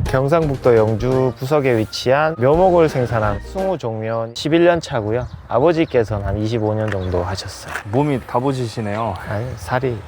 경상북도 영주 구석에 위치한 묘목을 생산한 숭우종묘 11년 차고요. 아버지께서는 한 25년 정도 하셨어요. 몸이 다부지시네요. 아니, 살이.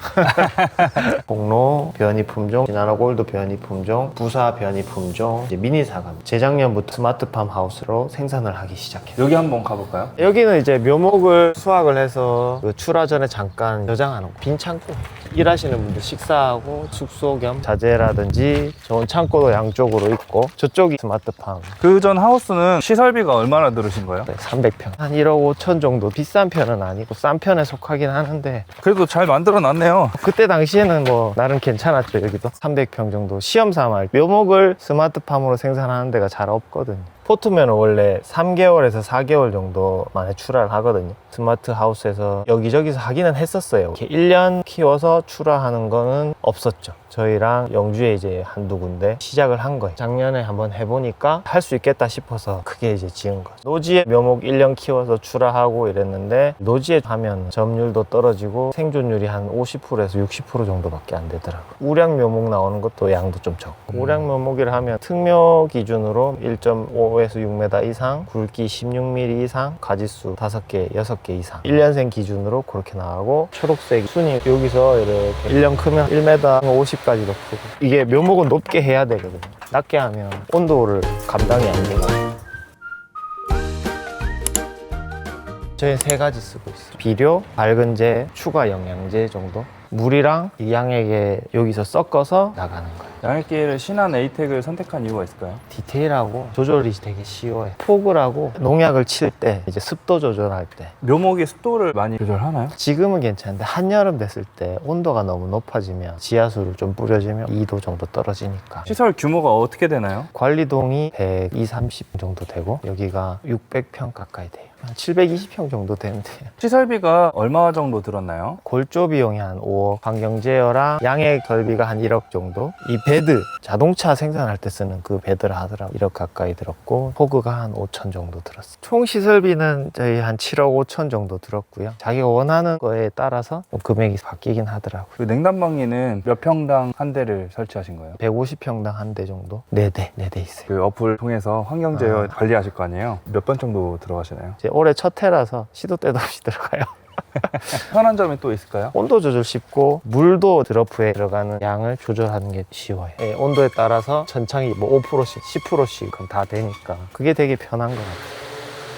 공로 변이품종, 시나노 골드 변이품종, 부사 변이품종, 이제 미니사과. 재작년부터 스마트팜 하우스로 생산을 하기 시작했어요. 여기 한번 가볼까요? 여기는 이제 묘목을 수확을 해서 그 출하 전에 잠깐 저장하는 거. 빈 창고. 일하시는 분들 식사하고 숙소 겸 자재라든지 좋은 창고도 양쪽으로 있고, 저쪽이 스마트팜. 그 전 하우스는 시설비가 얼마나 들으신 거예요? 300평. 한 1억 5천 정도. 비싼 편은 아니고 싼 편에 속하긴 하는데, 그래도 잘 만들어 놨네요. 그때 당시에는 뭐 나름 괜찮았죠. 여기도 300평 정도 시험 삼아 묘목을 스마트팜으로 생산하는 데가 잘 없거든요. 포트면은 원래 3개월에서 4개월 정도 만에 출하를 하거든요. 스마트 하우스에서 여기저기서 하기는 했었어요. 이렇게 1년 키워서 출하하는 거는 없었죠. 저희랑 영주에 이제 한두 군데 시작을 한 거예요. 작년에 한번 해보니까 할 수 있겠다 싶어서 크게 이제 지은 거죠. 노지에 묘목 1년 키워서 출하하고 이랬는데, 노지에 하면 점유율도 떨어지고 생존율이 한 50%에서 60% 정도밖에 안 되더라고요. 우량 묘목 나오는 것도 양도 좀 적고, 우량 묘목이라 하면 특묘 기준으로 1.5에서 6m 이상, 굵기 16mm 이상, 가지수 5개, 6개 이상, 1년생 기준으로 그렇게 나가고, 초록색 순이 여기서 이렇게 1년 크면 1m 50까지도 크고. 이게 묘목은 높게 해야 되거든요. 낮게 하면 온도를 감당이 안 돼요. 저희 3가지 쓰고 있어요. 비료, 밝은제, 추가 영양제 정도. 물이랑 이 양액에 여기서 섞어서 나가는 거예요. 양액기를 신한 에이텍을 선택한 이유가 있을까요? 디테일하고 조절이 되게 쉬워요. 폭을 하고 농약을 칠 때, 이제 습도 조절할 때. 묘목의 습도를 많이 조절하나요? 지금은 괜찮은데 한여름 됐을 때 온도가 너무 높아지면, 지하수를 좀 뿌려주면 2도 정도 떨어지니까. 시설 규모가 어떻게 되나요? 관리동이 120, 30 정도 되고, 여기가 600평 가까이 돼요. 한 720평 정도 되는데, 시설비가 얼마 정도 들었나요? 골조 비용이 한 5억, 환경 제어랑 양액 설비가 한 1억 정도. 이 베드, 자동차 생산할 때 쓰는 그 베드를 하더라고요. 1억 가까이 들었고, 호그가 한 5천 정도 들었어요. 총 시설비는 저희 한 7억 5천 정도 들었고요. 자기가 원하는 거에 따라서 좀 금액이 바뀌긴 하더라고요. 그 냉난방기는 몇 평당 한 대를 설치하신 거예요? 150평당 한 대 정도? 4대 있어요. 그 어플 통해서 환경 제어 관리하실 거 아니에요? 몇 번 정도 들어가시나요? 이제 올해 첫 해라서 시도 때도 없이 들어가요. 편한 점이 또 있을까요? 온도 조절 쉽고, 물도 드러프에 들어가는 양을 조절하는 게 쉬워요. 예, 온도에 따라서 천천히 뭐 5%씩 10%씩 다 되니까 그게 되게 편한 것 같아요.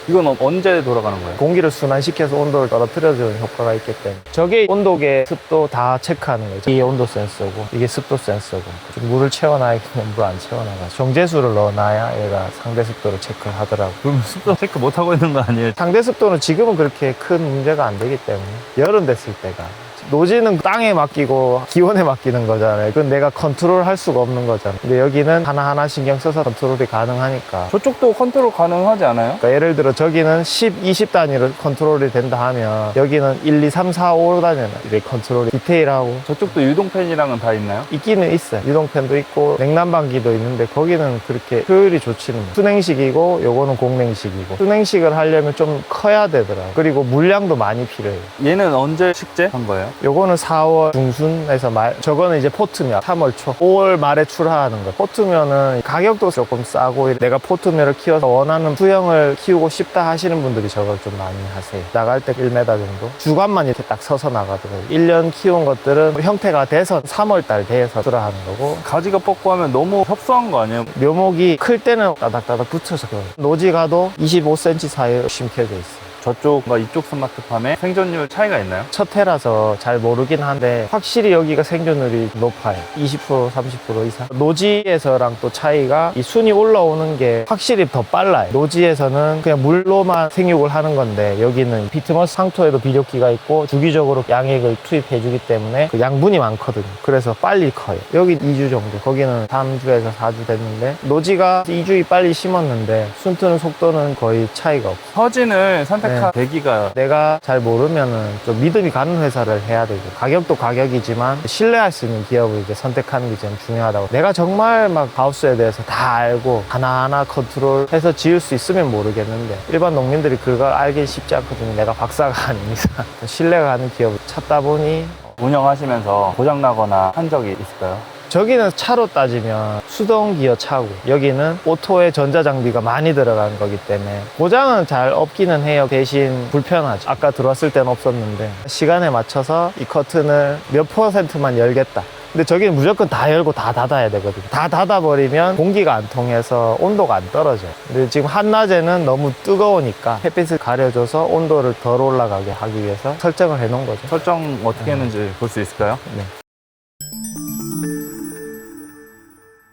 이건 언제 돌아가는 거예요? 공기를 순환시켜서 온도를 떨어뜨려주는 효과가 있기 때문에, 저게 온도계, 습도 다 체크하는 거예요. 이게 온도 센서고, 이게 습도 센서고. 물을 채워놔야겠는 물 안 채워놔가 정제수를 넣어놔야 얘가 상대 습도를 체크를 하더라고요. 그럼 습도 체크 못 하고 있는 거 아니에요? 상대 습도는 지금은 그렇게 큰 문제가 안 되기 때문에, 여름 됐을 때가, 노지는 땅에 맡기고 기온에 맡기는 거잖아요. 그건 내가 컨트롤 할 수가 없는 거잖아요. 근데 여기는 하나하나 신경 써서 컨트롤이 가능하니까. 저쪽도 컨트롤 가능하지 않아요? 그러니까 예를 들어 저기는 10, 20 단위로 컨트롤이 된다 하면, 여기는 1, 2, 3, 4, 5 단위는 이렇게 컨트롤이 디테일하고. 저쪽도 유동팬이랑은 다 있나요? 있기는 있어요. 유동팬도 있고 냉난방기도 있는데, 거기는 그렇게 효율이 좋지는 못해요. 순행식이고 요거는 공냉식이고, 순행식을 하려면 좀 커야 되더라고요. 그리고 물량도 많이 필요해요. 얘는 언제 식재한 거예요? 요거는 4월 중순에서 말, 저거는 이제 포트면 3월 초, 5월 말에 출하하는 거. 포트면은 가격도 조금 싸고, 내가 포트면을 키워서 원하는 수형을 키우고 싶다 하시는 분들이 저걸 좀 많이 하세요. 나갈 때 1m 정도? 주간만 이렇게 딱 서서 나가더라고요. 1년 키운 것들은 형태가 돼서 3월 달 돼서 출하하는 거고. 가지가 뻗고 하면 너무 협소한 거 아니에요? 묘목이 클 때는 따닥따닥 붙여서 그래요. 노지 가도 25cm 사이에 심겨져 있어요. 저쪽과 이쪽 스마트팜에 생존율 차이가 있나요? 첫 해라서 잘 모르긴 한데, 확실히 여기가 생존율이 높아요. 20%, 30% 이상. 노지에서랑 또 차이가, 이 순이 올라오는 게 확실히 더 빨라요. 노지에서는 그냥 물로만 생육을 하는 건데, 여기는 비트머스 상토에도 비료기가 있고 주기적으로 양액을 투입해 주기 때문에 그 양분이 많거든요. 그래서 빨리 커요. 여기 2주 정도, 거기는 3주에서 4주 됐는데, 노지가 2주이 빨리 심었는데 순 트는 속도는 거의 차이가 없어요. 서진을 선택한 계기가 내가 잘 모르면은 좀 믿음이 가는 회사를 해야 되고, 가격도 가격이지만 신뢰할 수 있는 기업을 이제 선택하는 게 좀 중요하다고. 내가 정말 막 하우스에 대해서 다 알고 하나하나 컨트롤해서 지을 수 있으면 모르겠는데, 일반 농민들이 그걸 알기 쉽지 않거든요. 내가 박사가 아닌 이상. 신뢰가 가는 기업을 찾다 보니. 운영하시면서 고장나거나 한 적이 있을까요? 저기는 차로 따지면 수동 기어 차고 여기는 오토에 전자장비가 많이 들어간 거기 때문에 고장은 잘 없기는 해요. 대신 불편하죠. 아까 들어왔을 때는 없었는데 시간에 맞춰서 이 커튼을 몇 %만 열겠다. 근데 저기는 무조건 다 열고 다 닫아야 되거든요. 다 닫아버리면 공기가 안 통해서 온도가 안 떨어져요. 근데 지금 한낮에는 너무 뜨거우니까 햇빛을 가려줘서 온도를 덜 올라가게 하기 위해서 설정을 해 놓은 거죠. 설정 어떻게 했는지 볼 수 있을까요? 네.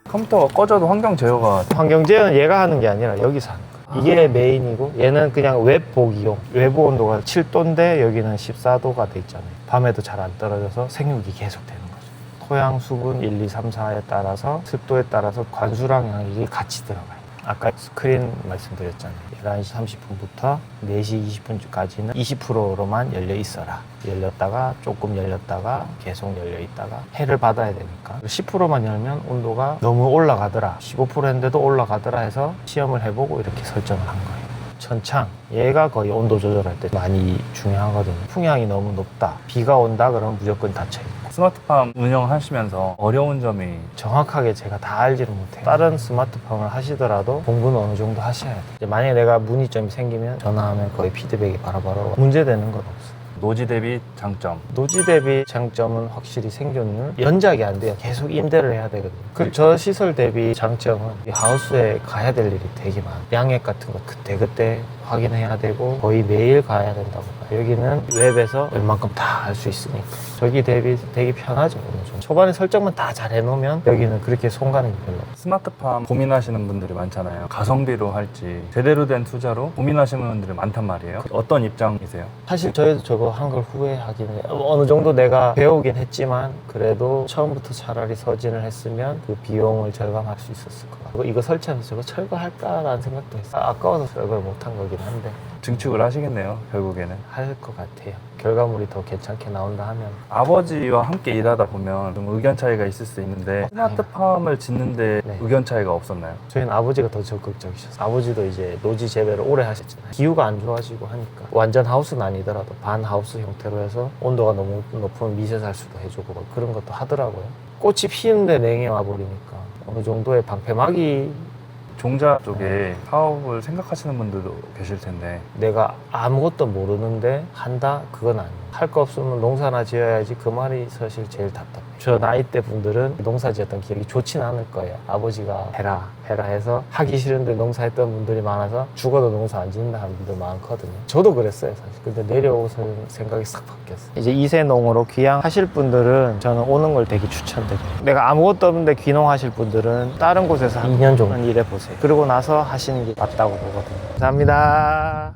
컴퓨터가 꺼져도 환경 제어가 환경제어는 얘가 하는 게 아니라 여기서 하는 거예요. 이게 메인이고 얘는 그냥 웹 보기용. 외부 온도가 7도인데 여기는 14도가 돼 있잖아요. 밤에도 잘 안 떨어져서 생육이 계속 되는 거죠. 토양 수분 1, 2, 3, 4에 따라서 습도에 따라서 관수랑 양력이 같이 들어가요. 아까 스크린 말씀드렸잖아요. 11시 30분부터 4시 20분까지는 20%로만 열려 있어라. 열렸다가 조금 열렸다가 계속 열려 있다가 해를 받아야 되니까 10%만 열면 온도가 너무 올라가더라. 15% 했는데도 올라가더라 해서 시험을 해보고 이렇게 설정을 한 거예요. 천창, 얘가 거의 온도 조절할 때 많이 중요하거든요. 풍향이 너무 높다. 비가 온다 그러면 무조건 닫혀있고. 스마트팜 운영하시면서 어려운 점이 정확하게 제가 다 알지를 못해요. 다른 스마트팜을 하시더라도 공부는 어느 정도 하셔야 돼요. 이제 만약에 내가 문의점이 생기면 전화하면 거의 피드백이 바로바로 문제되는 건 없어요. 노지 대비 장점. 노지 대비 장점은 확실히 생존율 연작이 안 돼요. 계속 임대를 해야 되거든요. 저 시설 대비 장점은 이 하우스에 가야 될 일이 되게 많아요. 양액 같은 거 그때그때 확인해야 되고 거의 매일 가야 된다고 봐요. 여기는 웹에서 웬만큼 다 알 수 있으니까 저기 대비 되게 편하죠. 어느 정도. 초반에 설정만 다 잘 해놓으면 여기는 그렇게 손 가는 게 별로 없어요. 스마트팜 고민하시는 분들이 많잖아요. 가성비로 할지 제대로 된 투자로 고민하시는 분들이 많단 말이에요. 어떤 입장이세요? 사실 저희도 저거 한 걸 후회하긴 해요. 어느 정도 내가 배우긴 했지만 그래도 처음부터 차라리 서진을 했으면 그 비용을 절감할 수 있었을 것 같고 이거 설치하면서 저거 철거할까라는 생각도 했어요. 아까워서 철거를 못한 거긴 한데 증축을 하시겠네요, 결국에는. 할 것 같아요. 결과물이 더 괜찮게 나온다 하면. 아버지와 함께 일하다 보면 좀 의견 차이가 있을 수 있는데 스마트팜을 짓는데 네. 의견 차이가 없었나요? 저희는 아버지가 더 적극적이셨어요. 아버지도 이제 노지 재배를 오래 하셨잖아요. 기후가 안 좋아지고 하니까 완전 하우스는 아니더라도 반 하우스 형태로 해서 온도가 너무 높으면 미세살수도 해주고 막 그런 것도 하더라고요. 꽃이 피는데 냉해 와버리니까 어느 정도의 방패막이 종자 쪽에 사업을 생각하시는 분들도 계실 텐데 내가 아무것도 모르는데 한다? 그건 아니에요. 할 거 없으면 농사나 지어야지 그 말이 사실 제일 답답해요. 저 나이대 분들은 농사 지었던 기억이 좋진 않을 거예요. 아버지가 해라 해서 하기 싫은데 농사했던 분들이 많아서 죽어도 농사 안 짓는다 하는 분들 많거든요. 저도 그랬어요 사실. 근데 내려오서 생각이 싹 바뀌었어요. 이제 이세농으로 귀향하실 분들은 저는 오는 걸 되게 추천드려요. 내가 아무것도 없는데 귀농하실 분들은 다른 곳에서 한 2년 정도 일해보세요. 그러고 나서 하시는 게 맞다고 보거든요. 감사합니다.